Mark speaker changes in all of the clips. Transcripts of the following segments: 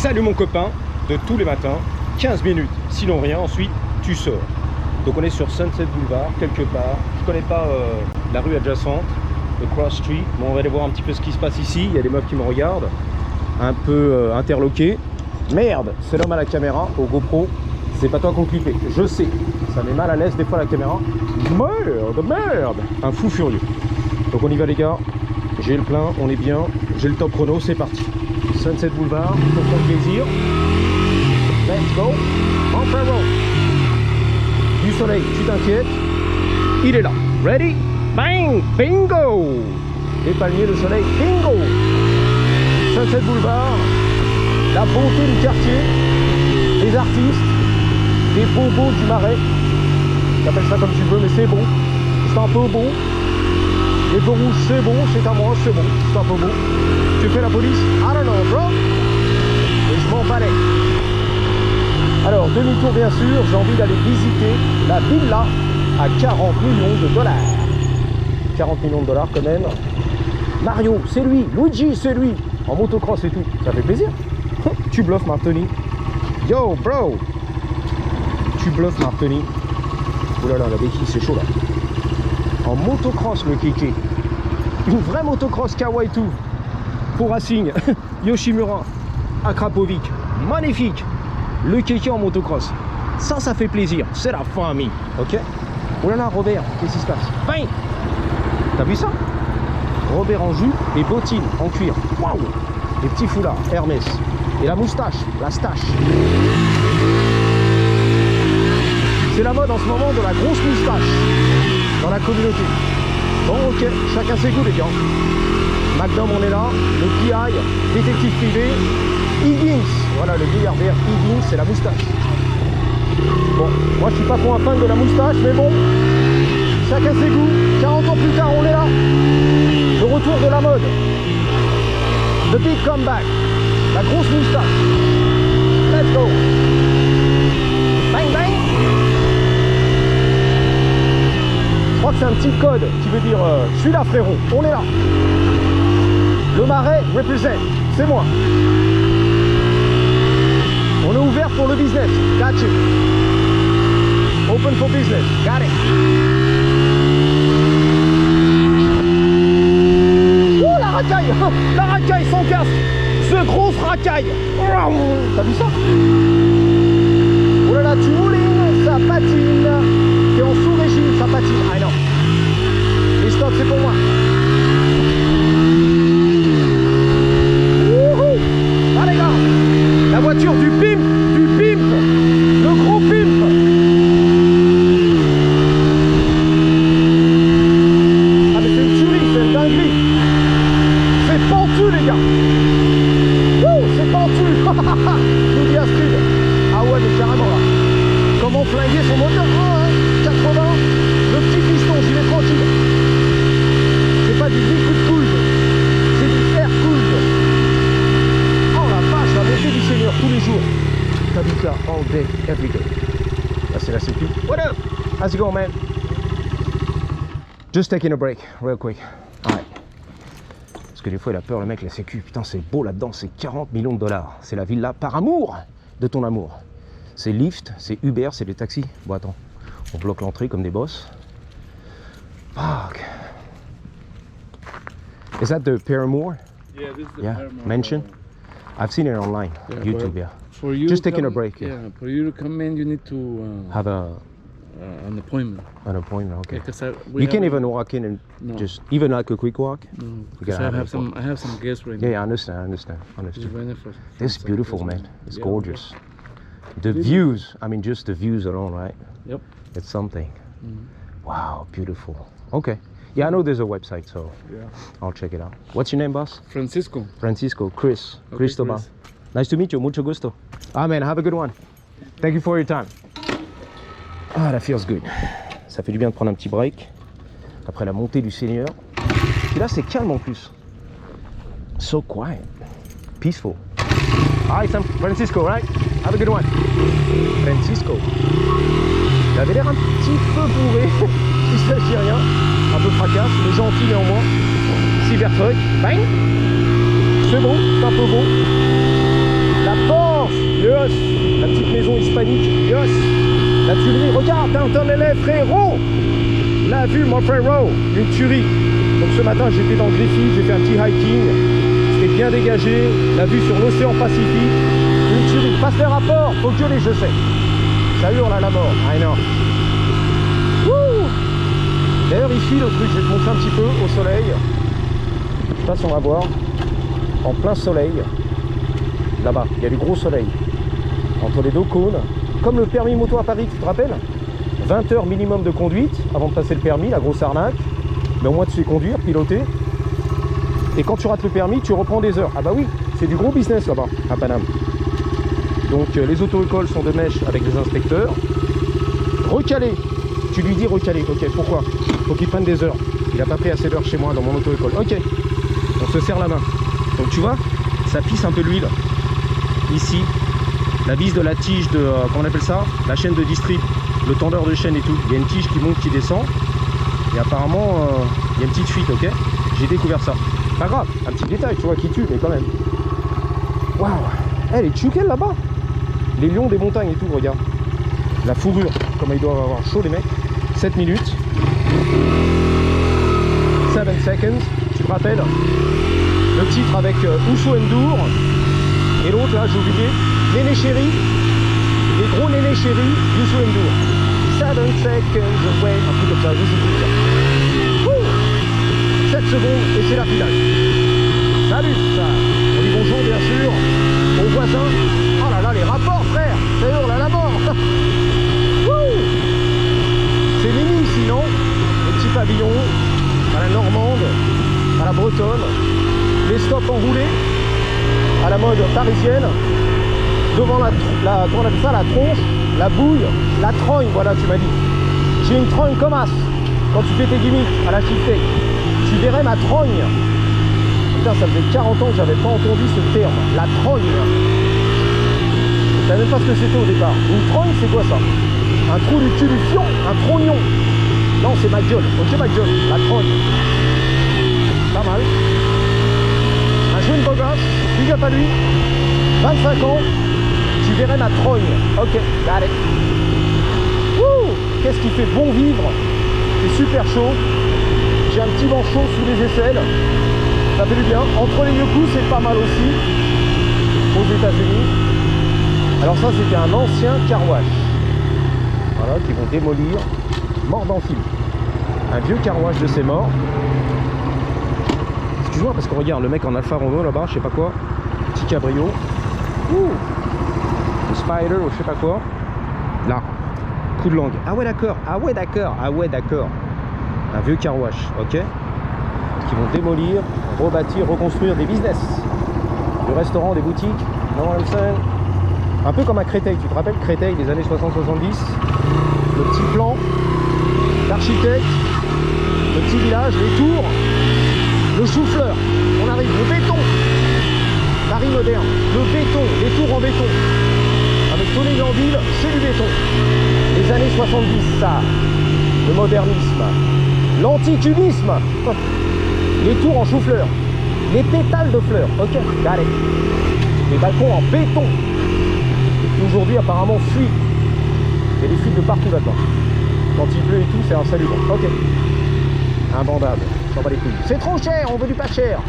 Speaker 1: Salut mon copain, de tous les matins, 15 minutes, sinon rien, ensuite tu sors. Donc on est sur Sunset Boulevard, quelque part. Je connais pas la rue adjacente, le Cross Street. Bon, on va aller voir un petit peu ce qui se passe ici. Il y a des meufs qui me regardent, un peu interloqués. Merde, c'est l'homme à la caméra, au GoPro. C'est pas toi qu'on clippait, je sais. Ça met mal à l'aise des fois la caméra. Merde, merde. Un fou furieux. Donc on y va les gars. J'ai le plein, on est bien. J'ai le top chrono, c'est parti. Sunset Boulevard, pour ton plaisir. Let's go. En road. Du soleil, tu t'inquiètes. Il est là. Ready? Bang! Bingo! Les palmiers, le soleil, bingo! Sunset Boulevard, la bonté du quartier, les artistes, les bobos du Marais. T'appelles ça comme tu veux, mais c'est bon. C'est un peu bon. Les feux rouges, c'est bon. C'est à moi, c'est bon. C'est un peu bon. Tu fais la police? I don't know, bro. Et je m'en balais. Alors, demi-tour bien sûr, j'ai envie d'aller visiter la villa à 40 millions de dollars. 40 millions de dollars quand même. Mario, c'est lui. Luigi, c'est lui. En motocross et tout. Ça fait plaisir. Tu bluffes, Martoni. Yo, bro. Tu bluffes, Martoni. Oh là là, la béquille, c'est chaud là. En motocross, le kéké. Une vraie motocross kawaii tout. Pour Racing. Yoshimura. Akrapovic. Magnifique. Le kéké en motocross. Ça fait plaisir. C'est la famille. Ok? Oh là là, Robert, qu'est-ce qui se passe? Bang! T'as vu ça? Robert en jupe et bottines en cuir. Waouh! Les petits foulards, Hermès. Et la moustache, la stache. C'est la mode en ce moment de la grosse moustache dans la communauté. Bon, ok, chacun ses goûts, les gars. McDom, on est là. Le PI, détective privé. Higgins, voilà le vieillard vert. Higgins, c'est la moustache. Bon, moi je suis pas trop un fan de la moustache, mais bon, chacun ses goûts. 40 ans plus tard, on est là. Le retour de la mode. The big comeback. La grosse moustache. Let's go. Bang bang. Je crois que c'est un petit code qui veut dire je suis là frérot, on est là. Le Marais represent, c'est moi. On est ouvert pour le business. Got you. Open for business. Got it. Oh la racaille. La racaille sans casque. Ce grosse racaille. T'as vu ça? Oh là là, tu roulines, ça patine. T'es en sous-régime, ça patine. Ah non. Les stocks, c'est pour moi. Ah les gars. La voiture du pimp, le gros pimp. Ah mais c'est une tuerie, c'est une dinguerie. C'est pentu les gars. Wouh, c'est pentu. Nous dit Astrid. Ah ouais mais carrément là. Comment flinguer son moteur? 80, le petit piston, j'y vais tranquille. C'est pas du liquid cooled, c'est du air cooled. Oh la vache, la beauté du Seigneur tous les jours. T'habites là, all day, every day. Là c'est la sécu. What up? How's it going, man? Just taking a break, real quick. Alright. Parce que des fois il a peur le mec, la sécu. Putain c'est beau là-dedans, c'est 40 millions de dollars. C'est la villa par amour de ton amour. C'est Lyft, c'est Uber, c'est des taxis. Bon attends, on bloque l'entrée comme des boss. Fuck. Is that the Paramore?
Speaker 2: Yeah, this is the Paramore.
Speaker 1: Mansion? I've seen it online,
Speaker 2: Yeah,
Speaker 1: YouTube, yeah.
Speaker 2: For you
Speaker 1: Just
Speaker 2: to
Speaker 1: taking a
Speaker 2: come-
Speaker 1: break.
Speaker 2: Yeah, for you to come in, you need to
Speaker 1: Have
Speaker 2: an appointment.
Speaker 1: an appointment, okay.
Speaker 2: Yeah, 'cause
Speaker 1: You can't even walk in and
Speaker 2: No.
Speaker 1: just, even like a quick walk?
Speaker 2: No,
Speaker 1: You
Speaker 2: 'cause
Speaker 1: gotta
Speaker 2: I
Speaker 1: have
Speaker 2: have
Speaker 1: an
Speaker 2: some. I have some guests right
Speaker 1: Yeah,
Speaker 2: now.
Speaker 1: yeah, I understand.
Speaker 2: Just waiting for.
Speaker 1: This is
Speaker 2: some
Speaker 1: beautiful,
Speaker 2: guests.
Speaker 1: man. It's
Speaker 2: Yeah.
Speaker 1: gorgeous. The
Speaker 2: Really?
Speaker 1: views, I mean, just the views alone, right?
Speaker 2: Yep.
Speaker 1: It's something.
Speaker 2: Mhm.
Speaker 1: Wow, beautiful. Okay. Yeah, I know there's a website, so
Speaker 2: Yeah.
Speaker 1: I'll check it out. What's your name, boss?
Speaker 2: Francisco.
Speaker 1: Francisco, Chris,
Speaker 2: Okay,
Speaker 1: Cristobal.
Speaker 2: Chris.
Speaker 1: Nice to meet you, mucho gusto. Ah man, have a good one. Thank you for your time. Ah, that feels good. Ça fait du bien de prendre un petit break après la montée du Seigneur. Et là, c'est calme en plus. So quiet, peaceful. Hi, San Francisco, right? Have a good one. Francisco. Il avait l'air un petit peu bourré, il s'agit rien. Un peu fracasse, mais gentil néanmoins. Cybertruck, bang. C'est bon, c'est un peu bon. La porte tuerie. Regarde, Downton LA, frérot. La vue, mon frérot, une tuerie. Donc ce matin, j'étais dans Griffith, j'ai fait un petit hiking. C'était bien dégagé, la vue sur l'océan Pacifique. Une tuerie. Passe les rapports, faut gueuler, je sais. Ça hurle à la mort, I know. D'ailleurs ici le truc, je vais te montrer un petit peu au soleil. Je sais pas si on va voir. En plein soleil. Là-bas, il y a du gros soleil. Entre les deux cônes. Comme le permis moto à Paris, tu te rappelles? 20 heures minimum de conduite avant de passer le permis, la grosse arnaque. Mais au moins tu sais conduire, piloter. Et quand tu rates le permis, tu reprends des heures. Ah bah oui, c'est du gros business là-bas, à Paname. Donc les auto-écoles sont de mèche avec des inspecteurs. Recalé. Tu lui dis recalé. Ok, pourquoi? Faut qu'il prenne des heures. Il a pas pris assez d'heures chez moi dans mon auto-école. Ok. On se serre la main. Donc tu vois, ça pisse un peu l'huile. Ici, la vis de la tige de, comment on appelle ça? La chaîne de distrib. Le tendeur de chaîne et tout. Il y a une tige qui monte, qui descend. Et apparemment, il y a une petite fuite, ok? J'ai découvert ça. Pas grave, un petit détail, tu vois, qui tue, mais quand même. Waouh! Elle est tchouquelle là-bas! Les lions des montagnes et tout, regarde. La fourrure, comme ils doivent avoir chaud, les mecs. 7 minutes. 7 seconds, tu te rappelles? Le titre avec Ousso N'Dour. Et l'autre, là, j'ai oublié. Néné Chéri. Les gros Néné Chéri, Ousso N'Dour. 7 seconds away. Un truc comme ça, je sais plus. 7 secondes et c'est la finale. Salut, ça. On dit bonjour, bien sûr, aux voisins. Oh là là, les rapports, frère. Ça hurle à la mort. C'est mini ici, non? Les petits pavillons, à la normande, à la bretonne, les stops enroulés, à la mode parisienne, devant comment on appelle ça, la tronche, la bouille, la trogne, voilà, tu m'as dit. J'ai une trogne comme as, quand tu fais tes gimmicks à la Shiftech, tu verrais ma trogne. Putain, ça faisait 40 ans que j'avais pas entendu ce terme, la trogne. Je savais même pas ce que c'était au départ. Une trogne, c'est quoi ça? Un trou du cul du fion, un trognon. Non, c'est ma gueule, ok ma gueule, la trogne. Pas mal. Un jeune beau gosse, big up à lui, 25 ans, tu verrais ma trogne. Ok, got it. Wouh, qu'est-ce qui fait bon vivre? C'est super chaud. J'ai un petit vent chaud sous les aisselles. Ça fait du bien. Entre les deux coups, c'est pas mal aussi. Aux États-Unis. Alors ça, c'était un ancien car wash. Voilà, qui vont démolir. Mort dans le film. Un vieux car wash de ces morts. Excuse-moi, parce que regarde, le mec en Alfa Romeo là-bas, je sais pas quoi. Petit cabrio. Ouh. Le Spider ou je sais pas quoi. Là. Coup de langue. Ah ouais, d'accord. Ah ouais, d'accord. Ah ouais, d'accord. Un vieux car wash, ok? Qui vont démolir, rebâtir, reconstruire des business. Du restaurant, des boutiques. Non, un peu comme à Créteil, tu te rappelles Créteil des années 60-70. Le petit plan l'architecte, le petit village, les tours, le chou-fleur. On arrive, le béton. Paris moderne, le béton, les tours en béton. Avec Tony Glandil, c'est du béton. Les années 70, ça. Le modernisme. L'anticunisme. Les tours en chou-fleur. Les pétales de fleurs. Ok, allez. Les balcons en béton. Aujourd'hui, apparemment, fuit. Il y a des fuites de partout là-dedans. Quand il pleut et tout, c'est insalubre. Ok. Imbandable. S'en bat les couilles. C'est trop cher, on veut du pas cher.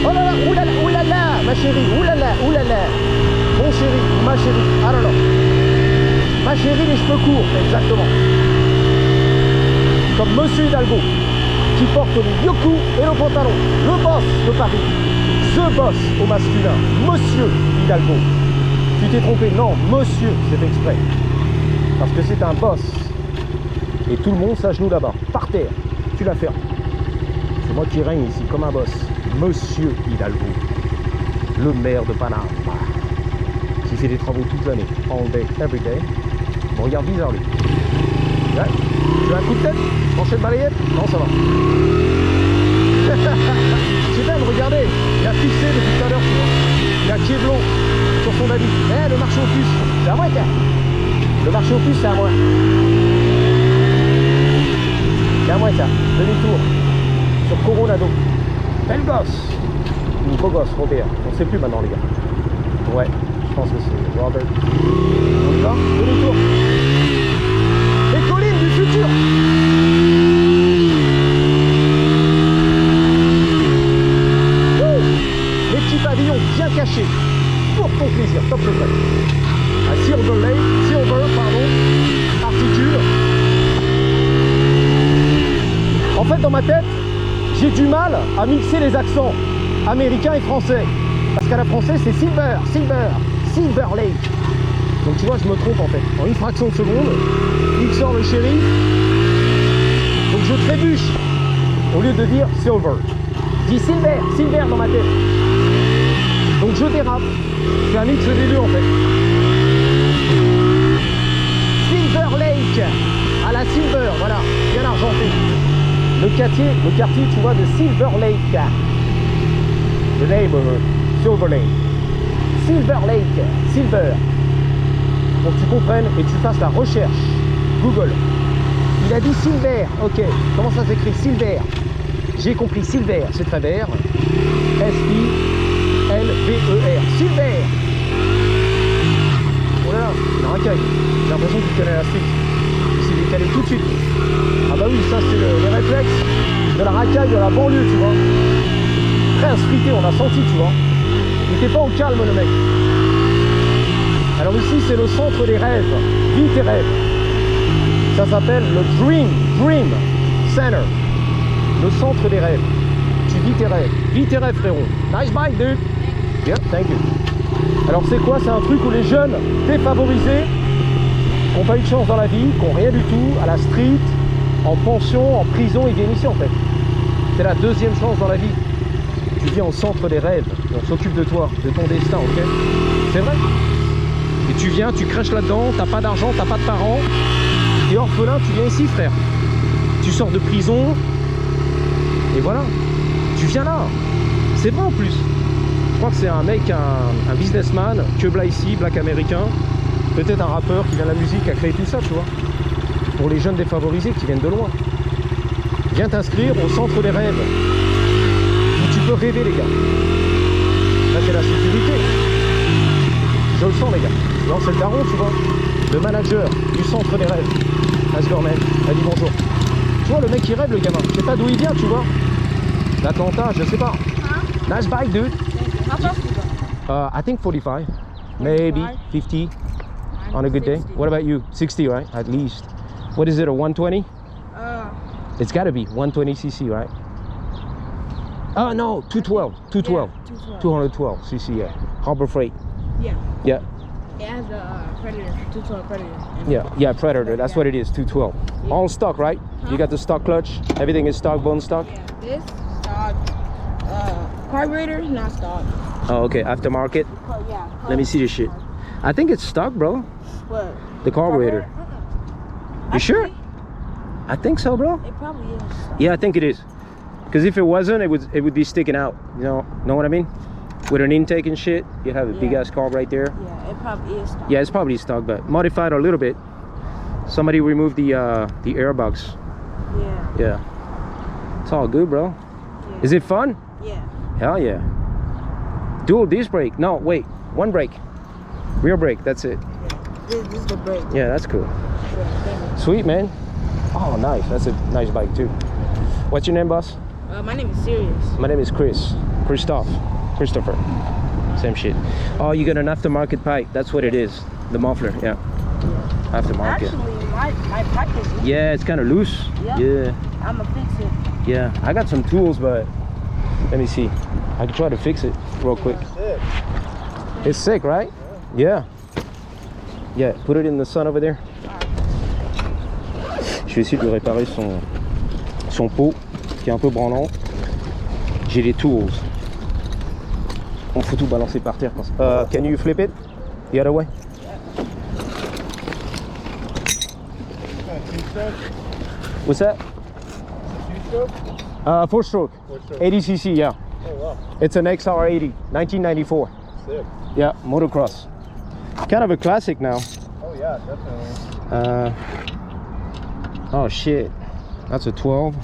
Speaker 1: Oh là là, oulala, oulala, ma chérie, oulala, oulala. Mon chéri, ma chérie. Ah non, non. Ma chérie, les cheveux courts, exactement. Comme Monsieur Hidalgo, qui porte le yoku et le pantalon. Le boss de Paris. The boss au masculin. Monsieur Hidalgo. Tu t'es trompé, non, monsieur, c'est exprès. Parce que c'est un boss. Et tout le monde s'agenouille là-bas, par terre. Tu la fermes. C'est moi qui règne ici comme un boss. Monsieur Hidalgo. Le maire de Panama. Qui fait des travaux toute l'année. All day, every day. On regarde bizarre lui. Ouais. Tu as un coup de tête? Enchaîne balayette? Non, ça va. C'est même, regardez, il a fixé depuis tout à l'heure, tu vois. Il a Kevlon sur son habit. Eh, le marché aux puces, c'est à moi, tiens. Le marché aux puces, c'est à moi. C'est à moi, tiens. Demi-tour. Sur Coronado. Bel gosse ou beau gosse, Robert. On ne sait plus maintenant, les gars. Ouais, je pense que c'est Robert. On y va, demi-tour. Les collines du futur. Wouh, les petits pavillons bien cachés. Pour ton plaisir, top le vrai. À Silver, particule. En fait, dans ma tête, j'ai du mal à mixer les accents américains et français. Parce qu'à la française, c'est Silver Lake. Donc tu vois, je me trompe en fait. En une fraction de seconde, il sort le shérif. Donc je trébuche. Au lieu de dire Silver. Je dis Silver dans ma tête. Donc je dérape. C'est un mix des deux en fait. Silver Lake. À la Silver, voilà, bien argenté. Le quartier, tu vois, de Silver Lake. The neighborhood, Silver Lake. Silver Lake, Silver. Pour que tu comprennes et tu fasses la recherche. Google. Il a dit Silver, ok. Comment ça s'écrit Silver? J'ai compris Silver, c'est très vert. S-I-L-V-E-R. Silver. Oh là là, il a un racaille. J'ai l'impression qu'il connaît la suite. Il s'est décalé tout de suite. Ah bah oui, ça c'est les réflexes de la racaille de la banlieue, tu vois. Très inscrité, on a senti, tu vois. Il n'était pas au calme, le mec. Alors ici, c'est le centre des rêves. Vis tes rêves. Ça s'appelle le Dream Center. Le centre des rêves. Tu vis tes rêves. Vis tes rêves, frérot. Nice bike, dude. Yeah, thank you. Alors c'est quoi? C'est un truc où les jeunes défavorisés, qui n'ont pas eu de chance dans la vie, qui n'ont rien du tout, à la street, en pension, en prison, ils viennent ici en fait. C'est la deuxième chance dans la vie. Tu viens au centre des rêves, on s'occupe de toi, de ton destin, ok? C'est vrai. Et tu viens, tu crèches là-dedans, t'as pas d'argent, t'as pas de parents, t'es orphelin, tu viens ici, frère. Tu sors de prison, et voilà. Tu viens là. C'est vrai en plus. Je crois que c'est un mec, un businessman, que ici, black américain, peut-être un rappeur qui vient de la musique, qui a créé tout ça, tu vois. Pour les jeunes défavorisés qui viennent de loin. Viens t'inscrire au centre des rêves. Où tu peux rêver, les gars. Là, c'est la sécurité. Je le sens, les gars. Non, c'est le daron, tu vois. Le manager du centre des rêves. Let's go, man. Elle dit bonjour. Tu vois, le mec, il rêve, le gamin. Je sais pas d'où il vient, tu vois. L'Atlanta, je sais pas. Nice bike, dude.
Speaker 3: How fast is that?
Speaker 1: I think 45. Maybe 50 on a good day.
Speaker 3: 60.
Speaker 1: What about you? 60, right? At least. What is it, a 120? It's got to be 120cc, right? Oh, no, 212. 212.
Speaker 3: Yeah,
Speaker 1: 212 cc, yeah. Harbor Freight.
Speaker 3: Yeah.
Speaker 1: Yeah.
Speaker 3: It has a Predator, 212 Predator.
Speaker 1: Yeah, Predator. That's
Speaker 3: Yeah.
Speaker 1: what it is, 212.
Speaker 3: Yeah.
Speaker 1: All stock, right? You got the stock clutch. Everything is stock, bone stock.
Speaker 3: Yeah, this stock. Carburetor, not stock.
Speaker 1: Oh, okay. Aftermarket.
Speaker 3: Yeah.
Speaker 1: Let me see this shit. I think it's stock, bro.
Speaker 3: What?
Speaker 1: The carburetor. You sure? I think so, bro.
Speaker 3: It probably is.
Speaker 1: Yeah, I think it is. Because if it wasn't, it would be sticking out. Know what I mean? With an intake and shit, you have a big ass carb right there.
Speaker 3: Yeah, it probably is stock.
Speaker 1: Yeah, it's probably stock, but modified a little bit. Somebody removed the airbox.
Speaker 3: Yeah.
Speaker 1: Yeah. It's all good, bro.
Speaker 3: Yeah.
Speaker 1: Is it fun?
Speaker 3: Yeah.
Speaker 1: Hell yeah. Dual disc brake. No, wait. One brake. Rear brake. That's it.
Speaker 3: This is the brake.
Speaker 1: Yeah, that's cool.
Speaker 3: Yeah,
Speaker 1: Sweet, man. Oh, nice. That's a nice bike, too. What's your name, boss?
Speaker 3: my name is Sirius.
Speaker 1: My name is Christopher. Same shit. Oh, you got an aftermarket pipe. That's what it is. The muffler, yeah. Aftermarket.
Speaker 3: Actually, my pipe is loose.
Speaker 1: Yeah, it's kind of loose.
Speaker 3: Yeah.
Speaker 1: Yeah.
Speaker 3: I'ma fix it.
Speaker 1: Yeah. I got some tools, but let me see. I can try to fix it real quick. It's sick, right? Yeah. Yeah. Put it in the sun over there. Je vais essayer de réparer son pot qui est un peu branlant. J'ai les tools. On faut tout balancer par terre. Can you flip it the other way? What's that? 4-stroke. 80cc, yeah.
Speaker 4: Oh, wow.
Speaker 1: It's an XR80, 1994.
Speaker 4: Sick.
Speaker 1: Yeah, motocross. Kind of a classic now.
Speaker 4: Oh, yeah, definitely.
Speaker 1: Oh shit. That's a 12.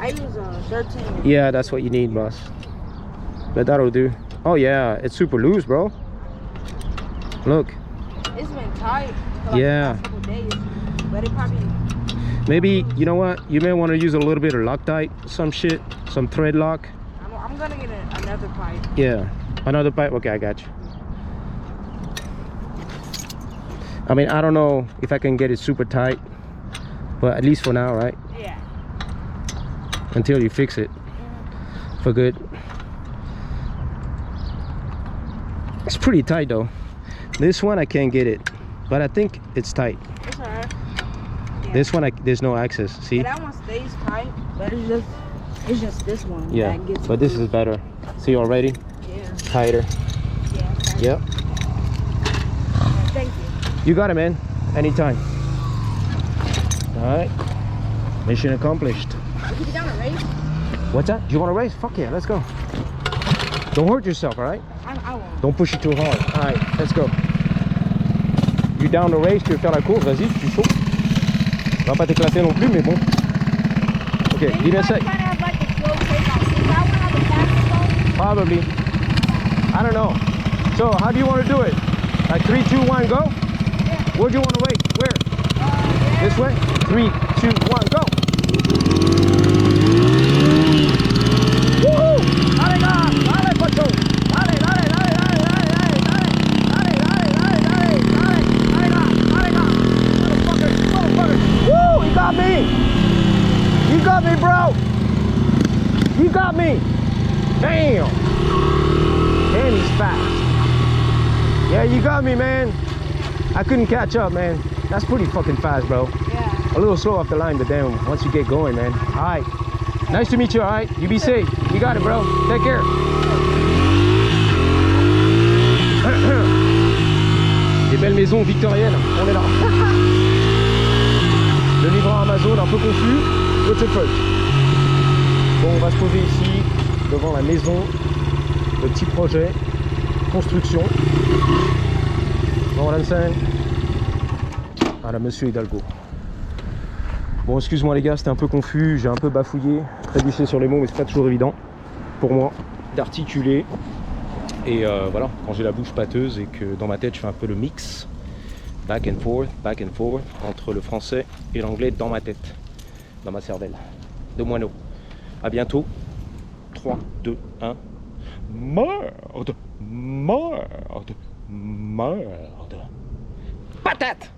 Speaker 3: I use 13.
Speaker 1: Yeah, that's what you need, boss. But that'll do. Oh yeah, it's super loose, bro. Look.
Speaker 3: It's been tight for like
Speaker 1: Yeah.
Speaker 3: the past couple days, but it probably.
Speaker 1: Maybe, you know what? You may want to use a little bit of Loctite, some shit, some thread lock.
Speaker 3: I'm gonna get another pipe.
Speaker 1: Yeah, another pipe. Okay, I got you. I mean, I don't know if I can get it super tight, but at least for now, right?
Speaker 3: Yeah.
Speaker 1: Until you fix it for good. It's pretty tight though. This one I can't get it, but I think it's tight.
Speaker 3: It's alright. Yeah.
Speaker 1: This one, there's no access. See?
Speaker 3: Yeah, that one stays tight, but it's just this one.
Speaker 1: Yeah,
Speaker 3: that gets
Speaker 1: but this is better. See already?
Speaker 3: Yeah.
Speaker 1: Tighter.
Speaker 3: Yeah. Tight.
Speaker 1: Yep.
Speaker 3: Thank you.
Speaker 1: You got it, man. Anytime. All right. Mission accomplished.
Speaker 3: We can get down a race.
Speaker 1: What's that? Do you want to race? Fuck yeah, let's go. Don't hurt yourself, all right?
Speaker 3: I won't.
Speaker 1: Don't push it too hard. All right, let's go. You down the race? Tu veux faire la course? Vas-y, je suis chaud. On va pas t'éclater non plus, mais bon. Ok, give me a sec. Probably. I don't know. So, how do you want to do it? Like 3, 2, 1, go?
Speaker 3: Yeah.
Speaker 1: Where do you want to race? Where?
Speaker 3: Yeah.
Speaker 1: This way? 3, 2, 1, go! Woohoo! Dale gas! Dale, Pacho! Dale, dale, dale, dale, dale, dale, dale, dale, dale, dale, dale, dale, gas! Motherfucker, motherfucker! Woo! You got me! You got me, bro! You got me! Damn! And he's fast. Yeah, you got me, man. I couldn't catch up, man. That's pretty fucking fast, bro.
Speaker 3: Yeah.
Speaker 1: A little slow off the line, but then once you get going, man. All right. Nice to meet you, all right? You be safe. You got it, bro. Take care. Des belles maisons victoriennes. On est là. Le livreur Amazon un peu confus. What the fuck? Bon, on va se poser ici, devant la maison. Le petit projet. Construction. Know what I'm saying? Voilà, monsieur Hidalgo. Bon, excuse-moi les gars, c'était un peu confus, j'ai un peu bafouillé, trébuché sur les mots, mais c'est pas toujours évident pour moi d'articuler. Et voilà, quand j'ai la bouche pâteuse et que dans ma tête je fais un peu le mix, back and forth, entre le français et l'anglais dans ma tête, dans ma cervelle, de moineau. À bientôt. 3, 2, 1. Merde! Merde! Merde! Patate!